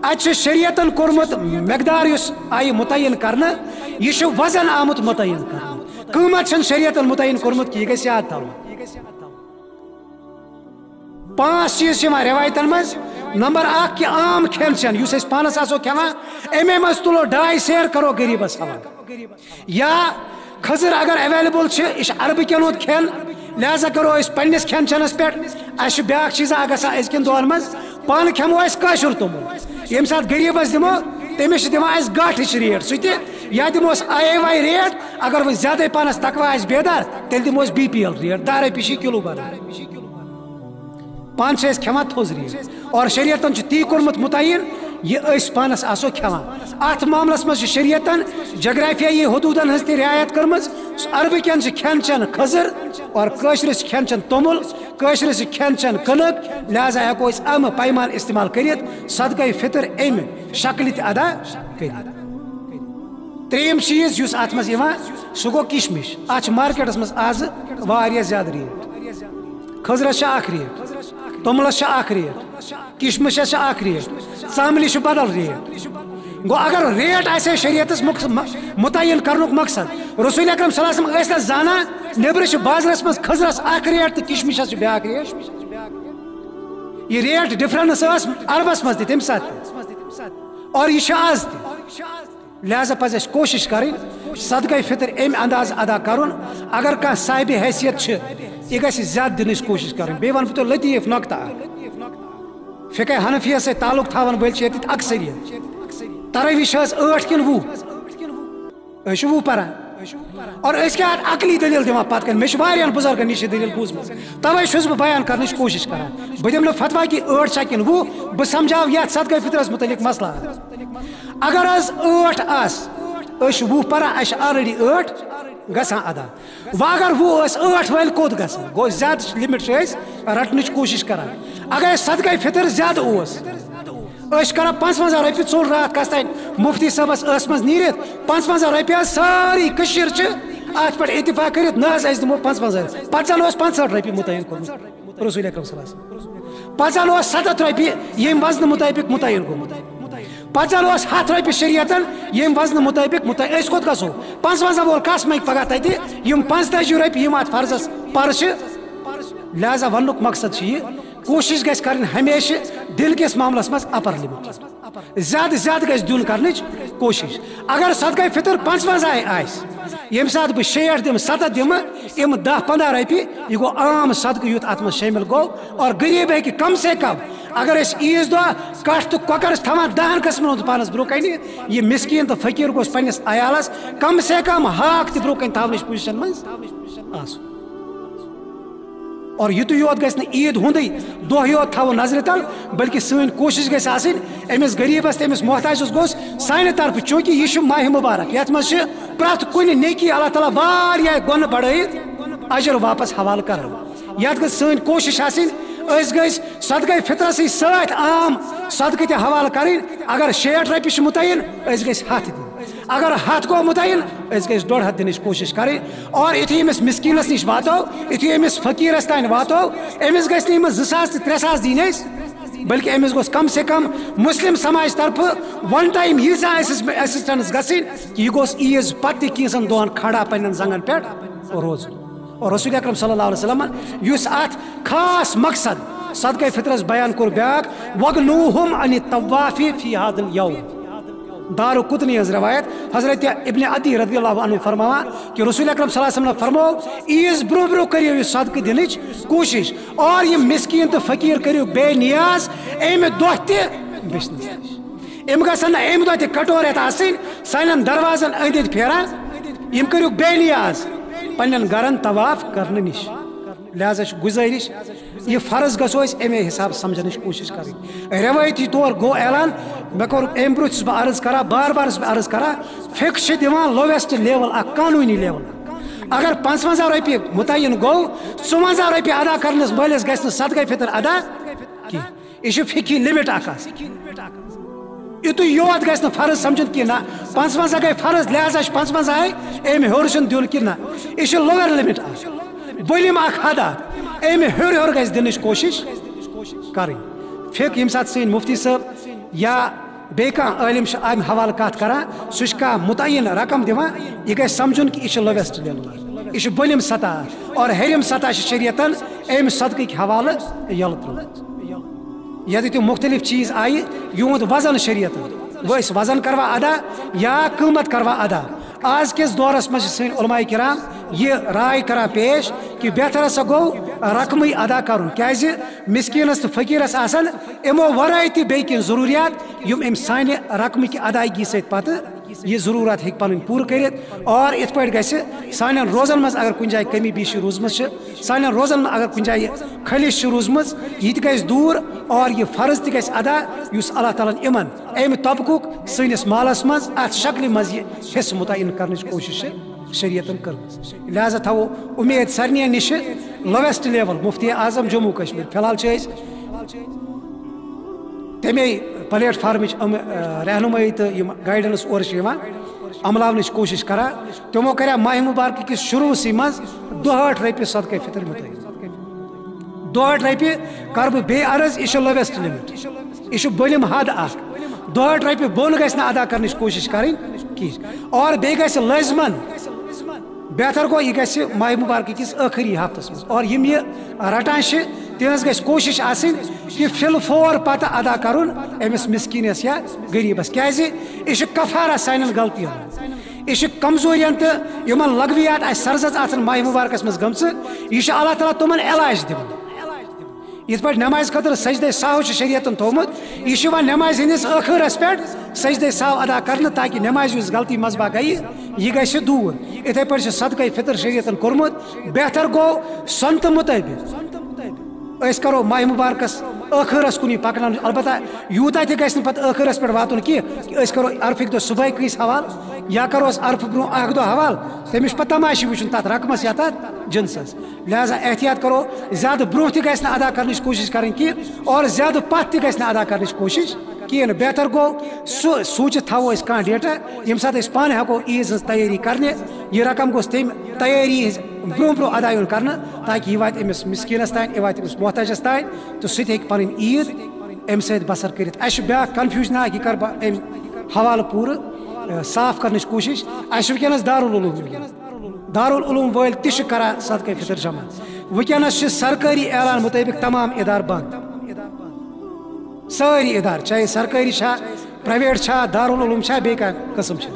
Speaker 2: ات شریعتن کورمت مقدار اس آئی متعین کرنا یہ وزن آمت متعین کرنا قیمت شریعتن متعین کورمت کہ یہ گھس یاد تھاون 5 چیز روایتن مز نمبر 1 کہ عام کھین چین اس پانس آسو کھانا امے مز تلو 2.5 سیر کرو غریبس حوالہ یا کھزر اگر اویلیبل یہ عربہ کین ہند کھین لہذا کرو اس پنس کھین چینس پہ اس بیاا چیزا گژھان ازکن دور مز پان کھمو اس کاشر تومل یم سات غریبس دمو تمس دان اس گاٹھچ ریٹ سہ یا دموس آئی وائی ریٹ اگر وہ زیادہ پانس تقوا آس بیدار تیل دموس بی پی ایل ریٹ 2 رۄپیہِ کلو بنان پان کھانا تھوز ریٹ اور شریعتن تی کورمت متعین یہ اس پانس آسو کھیوان ات معاملس مز شریعتن جغرافیائی حدودن ہز تہ رعایت کرمز عربکین کھین چین کھزر اور قشرس کھین چین تومل قشرس کھین چین کنک لہذا ہیکو اس ام پیمان استعمال کرت صدقہ فطر ام شکل تہ ادا کرت تریم چیز یس ات مز سہ گو کشمش ات مارکیٹس مز آز واریاہ زیادہ ریٹ کھزرس اخ ریٹ توملس اخ ریٹ کشمشس اخ ریٹ ژامنہ بدل ریٹ گو اگر ریٹ آسے شریعتس متعین کرنک مقصد رسول اکرم صلی اللہ علیہ وسلم زانا نیبر بازرس مز کھزرس اخ ریٹ تو کشمشس بیاکھ ریٹ یہ ریٹ ڈفرنس عربس مز تم سات اور یہ آز لہذا پز اس کوشش کریں صدقہ فطر ام انداز ادا کرن اگر کان صاحب حیثیت یہ گھس زیادہ دنچ کوشش کریں بی ون بہ لطیف نقطہ فقہ حنفیہ سے تعلق تھاون ول یت اکثریت تراویح ٲٹھ کن 20 وہ پران اور اس کے عقلی دلیل دِوان پتہ کن مے واریاہن بزرگن نش دلیل بوزمژ توے چھس بہ بیان کرنچ کوشش کران بہ دم فتوا کہ 8 چھا کن 20 بہ سمجھاو یتھ صدقہ فطرس متعلق مسئلہ اگر آز 8 آس 20 پران اس آلریڈی 8 گژھان ادا و اگر وہ 8 ول کوت گژھان گو زیادہ لمٹ رٹنچ کوشش کران اگر صدقہ فطر زیادہ کر 55 رۄپیہِ ژوٚل رات کس تین مفتی صٲبس ٲس منٛز نیٖرِتھ 55 رۄپیہِ ساری کٔشیٖر چھِ اتھ پٮ۪ٹھ اتفاق کٔرِتھ نہ حظ أسۍ دِمو 55 پتہٕ زن اوس 65 رۄپیہِ متعین کوٚرمُت رسول اکرم صلی اللہ علیہ وسلم پتہٕ زن اوس 70 رۄپیہِ ییٚمہِ وزنہٕ مطٲبق متعین گوٚمُت پتہٕ زن اوس 100 رۄپیہِ شریعتن ییٚمہِ وزنہٕ مطٲبق متعین أسۍ کوٚت گژھو 55 وول کس منٛگہِ پگاہ تتہِ یِم 45 رۄپیہِ یِم اتھ فرضس پر چھِ لہذا وننُک مقصد چھُ یہ کوشش گژھِ کرٕنۍ ہمیشہ دل کس معاملس مز اپر لمٹ زیادہ زیادہ گژھِ دیُن کرنٕچ کوشش اگر صدقہ فطر 55 آسہِ ییٚمہِ ساتہٕ بہٕ 60 دِمہٕ 70 دِمہٕ یِم 10-15 رۄپیہِ یہِ گوٚو عام صدقہ یُتھ اتھ منٛز شٲمِل گوٚو اور غریٖب ہیٚکہِ کم سے کم اگر أسۍ عیٖذ دۄہ کٹھ تہٕ کۄکر چھِ تھاوان 10 قٕسمن ہُنٛد پانس برونٛہہ کنہِ یہِ مسکیٖن تہٕ فقیٖر گوٚژھ پننس عیالس کم سے کم ہاکھ تہِ برونٛہہ کنہِ تھاونٕچ پوزیشن منٛز آسُن اور یتُے یوت گژھِ نہٕ عیٖد ہُنٛدٕے دۄہ یوت تھاوو نظرِ تل بلکہ سٲنۍ کوشش گژھِ آسٕنۍ أمِس غریٖبس تہٕ أمِس محتاجس گوٚژھ سانہِ طرفہٕ چوٗنکہِ یہِ چھُ ماہِ مُبارک یتھ منٛز چھِ پرٛٮ۪تھ کُنہِ نیکی اللہ تعالیٰ واریاہ گۄنہٕ بڑٲیِتھ اجر واپس حوالہٕ کران یتھ گٔژھ سٲنۍ کوشش آسٕنۍ أسۍ گٔژھۍ صدقہ فطرسٕے سۭتۍ عام صدقہ تہِ حوالہٕ کرٕنۍ اگر 60 رۄپیہِ چھِ متعین أسۍ گٔژھۍ 100 دِنۍ اگر 100 گوٚو متعین أسۍ گٔژھۍ 150 دِنٕچ کوشش کرٕنۍ اور یُتھُے أمِس مسکیٖنس نِش واتو یُتھُے أمِس فقیٖرس تانۍ واتو أمِس گژھِ نہٕ یِمن 2 ساس تہٕ 3 ساس دِنۍ أسۍ بلکہ أمِس گوٚژھ کم سے کم مسلم سماج طرفہٕ ون ٹایم ییٖژاہ ایسسٹنس گژھٕنۍ کہ یہِ گوٚژھ عیٖذ پتہٕ تہِ کینٛژن دۄہن کھڑا پننٮ۪ن زنگن پٮ۪ٹھ روزُن اور رسول اکرم صلی اللہ علیہ وسلم یُس اتھ خاص مقصد صدقہ فطرس بیان کوٚر بیاکھ وَغْنُوهُمْ عَنِ الطَّوَّافِ فِي هَذَا الْيَوْمِ دار قطنی ہز روایت حضرت ابن عدی رضی اللہ عنہ فرماوان کہ رسول اکرم صلی اللہ علیہ وسلم فرمو عیز برو برو کریو یہ صدقہ دنچ کوشش اور یہ مسکین تو فقیر کریو بے نیاز ایم دۄہ تہِ بِسنس ام گژھن ام دۄہ تہِ کٹورت آسٕنۍ سانٮ۪ن دروازن أنٛدۍ أنٛدۍ پھیران یم کریو بے نیاز پننٮ۪ن گرن طواف کرنہٕ نش لہذا گزارش یہ فرض گھو امے حساب سمجھنچ کوشش کریں روایتی طور گو اعلان مے کور ام برو بہ عرض کرا بار بار عرض کرا فکس دِوان لویسٹ لیول اکھ قانونی لیول اگر 55 رۄپیہِ متعین گوٚو 54 رۄپیہِ ادا کرنس مٲلس گژھِ نہٕ صدقہ فطر ادا کینٛہہ یہ چھُ فِکی لمٹ اکھ یتُے یوت گژھِ نہٕ فرض سمجھن کہِ نہ 55 گٔے فرض لہذا چھُ 55 آے امہِ ہیوٚر چھُنہٕ دیُن کہِ نہ یہِ چھُ لوور لمٹ اکھ بٔلِم اکھ حد اکھ امہِ ہیوٚر ہیوٚر گژھِ دِنٕچ کوشش کرٕنۍ فِک ییٚمہِ ساتہٕ سٲنۍ مفتی صٲب یا بیٚیہِ کانٛہہ عٲلِم چھُ امہِ حوالہٕ کتھ کران سُہ چھُ کانٛہہ متعین رقم دِوان یہِ گژھِ سمجھُن کہِ یہِ چھُ لویسٹ لیول یہِ چھُ بٔلِم سطح اور ہیٚرِم سطح چھُ شریعتن امہِ صدقٕکۍ حوالہٕ یلہٕ ترٛومُت ییٚتہِ تِم مختلف چیٖز آیہِ یِہُنٛد وزن شریعتن وۄنۍ أسۍ وزن کروا ادا یا قۭمت کروا ادا آز کس دورس مجھ سن علماء کرام یہ رائے کران پیش کہ بہتر ہسا گو رقم ادا کرن کیازِ مسکینس تو فقیرس آسن امو ورائے تہ بیٚیہِ کینٛہہ ضروریات یم ام سانہِ رقم کی ادائیگی سۭتۍ پتہٕ یہ ضرورت ہیٚکہِ پَنٕنۍ پوٗرٕ کٔرِتھ اور یِتھ پٲٹھۍ گژھِ سانٮ۪ن روزن منٛز اگر کُنہِ جایہِ کٔمی بیشی روٗزمٕژ چھِ سانٮ۪ن روزن منٛز اگر کُنہِ جایہِ خٔلِش چھِ روٗزمٕژ یہِ تہِ گژھِ دوٗر اور یہِ فرض تہِ گژھِ ادا یُس اللہ تعالیٰ ہن یِمن اَمہِ طبقُک سٲنِس مالس منٛز اَتھ شکلہِ منٛز یہِ حِصہٕ مُتعین کرنٕچ کوٗشِش چھِ شریعتن کٔرمٕژ لہذا تھاوو اُمید سارنٕے نِش لویسٹ لیول مفتی اعظم جموں کشمیٖر فی الحال چھِ أسۍ تمے پلیٹ فارمٕچ رہنمٲیی تہٕ یِم گایڈنس اورٕ چھِ یِوان عملاونٕچ کوٗشش کران تِمو کریٛاو ماہِ مُبارکہٕ کِس شروٗعسٕے منٛز 62 رۄپیہِ صدقے فطر مُتعین 62 رۄپیہِ کرٕ بہٕ بیٚیہِ عرض یہِ چھُ لویسٹ لِمٹ یہِ چھُ بٔلِم حد اکھ 62 رۄپیہِ بۄن گژھِ نہٕ ادا کرنٕچ کوٗشش کرٕنۍ کینٛہہ اور بیٚیہِ گژھِ لٲزمن بہتر گوٚو یہِ گژھِ ماہِ مُبارکہٕ کِس ٲخری ہفتس منٛز اور یِم یہِ رٹان چھِ تِہنٛز گژھِ کوٗشش آسٕنۍ کہِ فِل فور پتہٕ ادا کرُن أمِس مسکیٖنس یا غریٖبس کیازِ یہِ چھُ کفارہ سانٮ۪ن غلطین یہ کمزورین تو یمن لغویات آس سرزد آسان ماہ مبارکس مز گمژ یہ اللہ تعالیٰ تمن علاج دِوان یت پٲٹھۍ نماز خٲطرٕ سجدے ساو شریعتن تھومت یہ نماز ہندس ٲخرس پٮ۪ٹھ سجدے ساو ادا کرنے تاکہ نماز یُس غلطی مذبح گئی یہ گژھِ دوٗر یتھے پٲٹھۍ صدقے فطر شریعتن کوٚرمُت بہتر گوٚو سنتہٕ مطٲبق أسۍ کرو ماہ مبارکس ٲخرس کُنی پکناوُن البتہ یوٗتاہ تہِ گژھِ نہٕ پتہٕ ٲخرس پٮ۪ٹھ واتُن کینٛہہ أسۍ کرو عرفٕکۍ دۄہ صبحٲے کٲنٛسہِ حوالہٕ یا کروس عرفہٕ برونٛہہ اکھ دۄہ حوالہٕ تٔمِس چھُ پتہٕ تماشہٕ وٕچھُن تتھ رقمس یا تتھ جنسس لہذا احتیاط کرو زیادٕ برونٛہہ تہِ گژھِ نہٕ ادا کرنٕچ کوٗشش کرٕنۍ کینٛہہ اور زیادٕ پتھ تہِ گژھِ نہٕ ادا کرنٕچ کوٗشش کِہیٖنۍ نہٕ بہتر گوٚو سُہ سوٗنٛچِتھ تھاوو أسۍ کانٛہہ ڈیٹا ییٚمہِ ساتہٕ أسۍ پانہٕ ہٮ۪کو عیٖذ ہٕنٛز تیٲری کرنہِ یہِ رقم گوٚژھ تمہِ تیٲری ہٕنٛز برونٛہہ برونٛہہ ادا یُن کرنہٕ تاکہ یہِ واتہِ أمِس مسکیٖنس تانۍ یہِ واتہِ أمِس محتاجس تانۍ تہٕ سُہ تہِ ہیٚکہِ پنٕنۍ عیٖد امہِ سۭتۍ بسر کٔرِتھ اسہِ چھُ بیٛاکھ کنفیوٗجنا یہِ کرٕ بہٕ امہِ حوالہٕ پوٗرٕ صاف کرنٕچ کوٗشش اسہِ چھُ وٕنکیٚنس دارالعلوم وٲلۍ تہِ چھِ کران صدقے فطر جمع وٕنکیٚنس چھِ سرکٲری اعلان مطٲبق تمام ادارٕ بنٛد سٲری ادارٕ چاہے سرکٲری چھا پرایویٹ چھا دارالعلوم چھا بیٚیہِ کانٛہہ قٕسم چھِ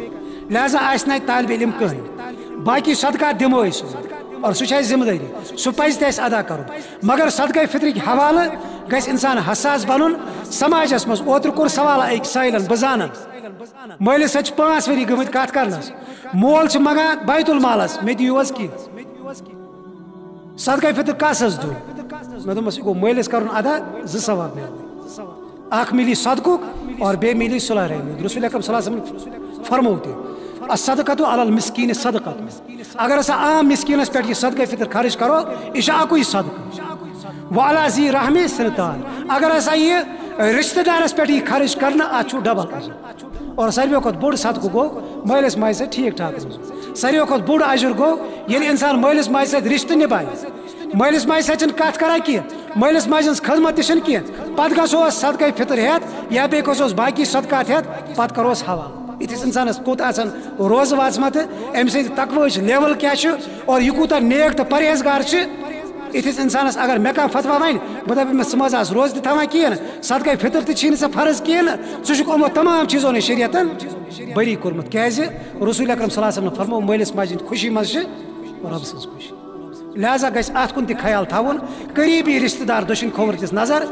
Speaker 2: لہذا آسہِ نہٕ اَتہِ طالبہِ علم کٕہٕنۍ باقی صدقات دِمو أسۍ اور سُہ چھِ اَسہِ ذمہٕ دٲری سُہ پزِ تہِ اَسہِ ادا کرُن مگر صدقے فطرٕکۍ حوالہٕ گژھِ انسان حساس بنُن سماجس منٛز اوترٕ کوٚر سوالہ أکۍ سٲیلن بہٕ زانن مٲلِس سۭتۍ چھِ 5 ؤری گٔمٕتۍ کتھ کرنس مول چھُ منگان بیت المالس مےٚ دِیِو حظ کینٛہہ صدقے فطر کس حظ دیُن مےٚ دوٚپمس یہِ گوٚو مٲلِس کرُن ادا 2 ثواب مِلہِ اکھ مِلی صدقُک اور بیٚیہِ مِلی صلح رحمی رسول اکرم صلی اللہ علیہ وسلم فرمو تہِ الصدقۃ علی المسکین صدقۃ اگر ہسا عام مسکینس پٮ۪ٹھ یہِ صدقے فطر خرچ کرو یہِ چھُ اکُے صدقہٕ وعلی ذی رحمہِ سنتان اگر ہسا یہِ رشتہٕ دارس پٮ۪ٹھ یہِ خرچ کرنہٕ اتھ چھُ ڈبل اجر اور ساروٕے کھۄتہٕ بوٚڑ صدقہٕ گوٚو مٲلِس ماجہِ سۭتۍ ٹھیٖک ٹھاک روزُن ساروٕے کھۄتہٕ بوٚڑ اجر گوٚو ییٚلہِ انسان مٲلِس ماجہِ سۭتۍ رشتہٕ نِبایہِ مٲلِس ماجہِ سۭتۍ چھِنہٕ کتھ کران کینٛہہ مٲلِس ماجہِ ہٕنٛز خدمت تہِ چھنہٕ کینٛہہ پتہٕ گژھوس صدقے فطر ہٮ۪تھ یا بیٚیہِ گژھوس باقی صدقات ہٮ۪تھ پتہٕ کروس حوالہٕ یِتھِس انسانس کوٚت آسان روزٕ واژمژٕ امہِ سۭتۍ تقوہٕچ لیول کیٛاہ چھُ اور یہِ کوٗتاہ نیک تہٕ پرہیزگار چھِ یِتھِس انسانس اگر مےٚ کانٛہہ فتوا ونہِ بہٕ دپہٕ أمِس ژٕ مہ حظ آس روزٕ تہِ تھاوان کِہیٖنۍ نہٕ صدقے فطر تہِ چھی نہٕ ژےٚ فرض کِہیٖنۍ نہٕ ژٕ چھُکھ یِمو تمام چیٖزو نِش شریعتن بری کوٚرمُت کیٛازِ رسول اکرم صلی اللہ علیہ وسلم فرمو مٲلِس ماجہِ ہٕنٛدِ خوشی منٛز چھِ رۄب سٕنٛز خوشی لہذا گژھِ اتھ کُن تہِ خیال تھاوُن قریٖبی رشتہٕ دار دٔچھِنۍ کھووُر دِژ نظر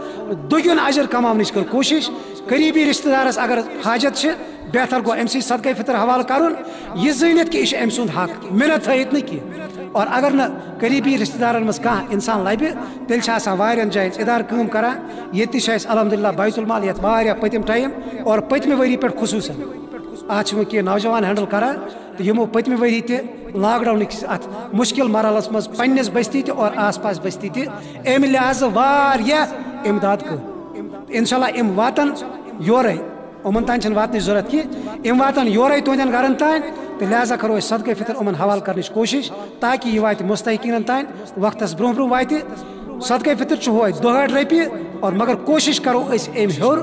Speaker 2: دۄگُن اجر کماونٕچ کٔر کوٗشش قریٖبی رشتہٕ دارس اگر حاجت چھِ بہتر گوٚو أمۍ سٕے صدقے فطر حوالہٕ کرُن یہِ زٲنِتھ کہِ یہِ چھُ أمۍ سُنٛد حق مِنت تھٲیِتھ نہٕ کینٛہہ اور اگر نہٕ قریٖبی رشتہٕ دارن منٛز کانٛہہ انسان لبہِ تیٚلہِ چھِ آسان واریاہن جاین ادارٕ کٲم کران ییٚتہِ تہِ چھِ اَسہِ الحمدُاللہ بیت المال یتھ واریاہ پٔتِم ٹایم اور پٔتمہِ ؤری پٮ۪ٹھ خصوٗصن اتھ چھِ وۄنۍ کینٛہہ نوجوان ہینڈل کران تہٕ یِمو پٔتمہِ ؤری تہِ لاک ڈاونٕکِس اتھ مُشکِل مرحلس منٛز پننِس بستی تہِ اور آس پاس بستی تہِ امہِ لحاظہٕ واریاہ امداد کٔر انشاء اللہ یِم واتن یورے یِمن تانۍ چھنہٕ واتنٕچ ضروٗرت کینٛہہ یِم واتن یورے تُہنٛدٮ۪ن گرن تانۍ تہٕ لہذا کرو أسۍ صدقے فطر یِمن حوالہٕ کرنٕچ کوٗشش تاکہ یہِ واتہِ مستحقیٖنن تانۍ وقتس برونٛہہ برونٛہہ واتہِ صدقے فطر چھُ ہوے 62 رۄپیہِ اور مگر کوٗشش کرو أسۍ امہِ ہیوٚر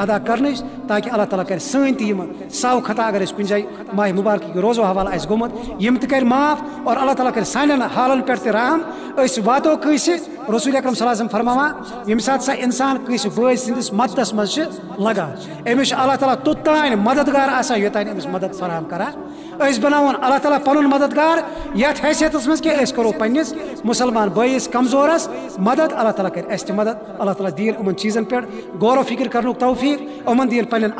Speaker 2: ادا کرنٕچ تاکہ اللہ تعالیٰ کرِ سٲنۍ تہِ یِم ساو خطا اگر أسۍ کُنہِ جایہِ ماہِ مُبارکٕکۍ روزو حوالہٕ آسہِ گوٚمُت یِم تہِ کرِ معاف اور اللہ تعالیٰ کرِ سانٮ۪ن حالن پٮ۪ٹھ تہِ رحم أسۍ واتو کٲنٛسہِ رسول اکرم صلی اللہ علیہ وسلم فرماوان ییٚمہِ ساتہٕ سا انسان کٲنٛسہِ بٲے سٕنٛدِس مددس منٛز چھِ لگان أمِس چھُ اللہ تعالیٰ توٚتانۍ مددگار آسان یوٚتانۍ أمِس مدد فراہم کران اس بناون اللہ تعالیٰ پنن مددگار یتھ حیثیت مز کہ اس کرو پنس مسلمان بھائیس کمزورس مدد اللہ تعالیٰ کر اس مدد اللہ تعالیٰ دین ان چیزن پہ غور و فکر کرنک توفیق امن دین پنن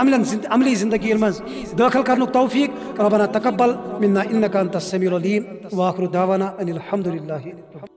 Speaker 2: عملی زندگی مز داخل کرنک توفیق ربنا تقبل منا انك انت السميع العليم واخر دعوانا ان الحمد لله